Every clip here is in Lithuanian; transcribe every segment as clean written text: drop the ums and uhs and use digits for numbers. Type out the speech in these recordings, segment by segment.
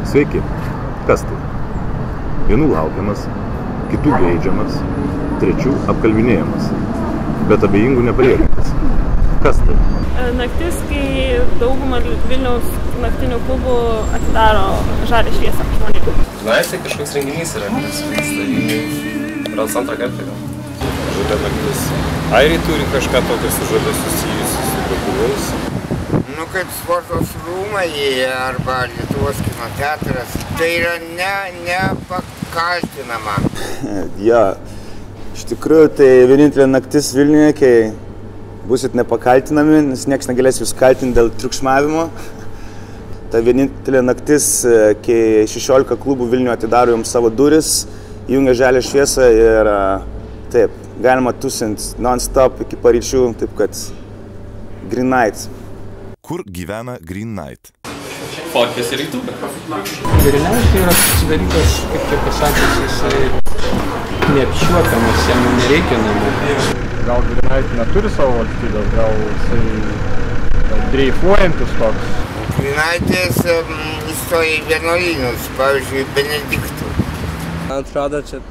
Sveiki. Kas tai? Vienų laukiamas, kitų geidžiamas, trečių apkalbinėjamas, bet abejingų nepaliekantis. Kas tai? Naktis, kai daugumą Vilniaus naktinių klubų atidaro žalią šviesą žmonėms. Na, tai kažkoks renginys yra, kuris vyksta į Rodos antrą kartą gal. Žalia naktis. Airiai turi kažką tokio su žalia susijusi su Lietuvos? Nu, kaip sportos rūmai arba Lietuvos kino teatras. Tai yra nepakaltinama. Jo, iš tikrųjų tai vienintelė naktis Vilniuje, kai busit nepakaltinami, nes niekas negalės jūs kaltinti dėl triukšmavimo. Ta vienintelė naktis, kai 16 klubų Vilniuje atidaro jums savo duris, įjungia žalią šviesą ir taip, galima tusinti non-stop iki paryčių, taip kad Green Night. Kur gyvena Green Night? Fotkės ir YouTube. Green Night tai yra sudarytas, kaip čia pasakys, jisai neapčiuopiamas, jam nereikia namų. Gal Green Night neturi savo valstybės, gal jisai dreifuojantis toks. Green Nightis įstoja į vienuolynus, pavyzdžiui, Benediktų. Man atrodo, čia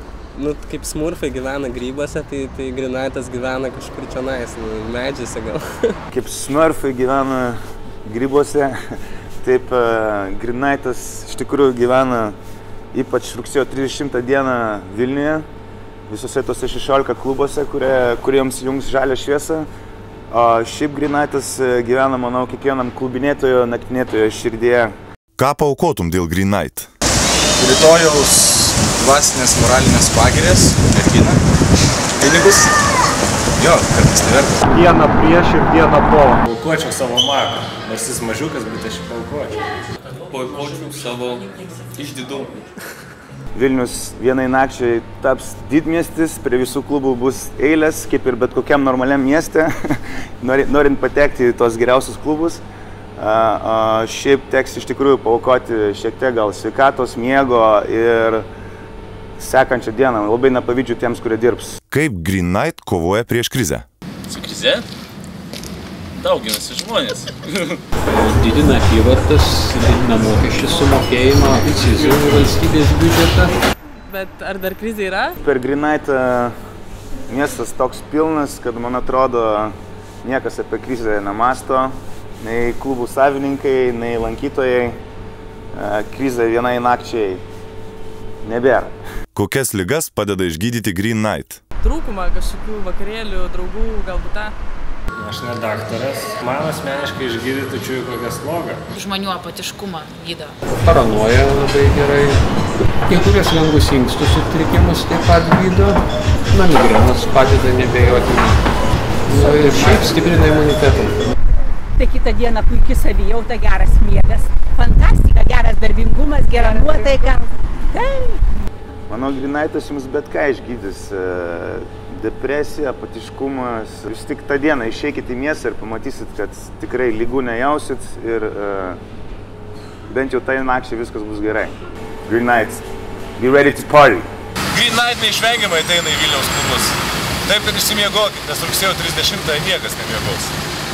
kaip smurfai gyvena grybuose, tai Green Nightas gyvena kažkur čionais, medžiuose gal. Kaip smurfai gyvena grybuose, taip Green Nightas iš tikrųjų gyvena ypač rugsėjo 30 dieną Vilniuje. Visose tose 16 klubuose, kuriems jungs žalią šviesą. O šiaip Green Nightas gyvena, manau, kiekvienam klubinėtojo, naktinėtojo širdyje. Ką paaukotum dėl Green Night? Rytojaus dvasinės moralinės pagirės, merginą, pinigus. Jo, kartais tai verta. Dieną prieš ir dieną po. Paukočiau savo maką, nors jis mažiukas, bet aš paukočiau. Paukočiau savo išdidumą. Vilnius vienai nakčiai taps didmiestis, prie visų klubų bus eilės, kaip ir bet kokiam normaliam mieste, norint patekti į tos geriausius klubus. Šiaip teks iš tikrųjų paaukoti šiek tiek gal sveikatos, miego ir sekančią dieną. Labai nepavydžiu tiems, kurie dirbs. Kaip Green Night kovoja prieš krizę? Su krize? Dauginasi žmonės. Didina apyvartas, didina mokesčių sumokėjimą, akcizų valstybės biudžetą. Bet ar dar krizė yra? Per Green Night miestas toks pilnas, kad man atrodo niekas apie krizę nemąsto. Nei klubų savininkai, nei lankytojai. Krizė vienai nakčiai nebėra. Kokias ligas padeda išgydyti Green Night? Trūkumą kažkokių vakarėlių, draugų, galbūt tą. Aš ne daktaras. Man asmeniškai išgydyti čiūjų kokią slogą. Žmonių apatiškumą gydo. Paranoja labai gerai. Kai kurios lengvus inkstų sutrikimus taip pat gydo. Migrenos padeda nebejotinai. Ir šiaip stiprina imunitetą. Tai kitą dieną puikiai savijauta, geras miegas, fantastika, geras darbingumas, gera nuotaika. Manau, Green Nightas jums bet ką išgydys. Depresija, apatiškumas. Jūs tik tą dieną išeikite į miestą ir pamatysit, kad tikrai ligų nejausit ir bent jau tai nakčiai viskas bus gerai. Green Night, be ready to party. Green Night neišvengiamai ateina į Vilniaus klubus. Taip, kad išsimiegokit, nes rugsėjo 30 niekas nemiegos.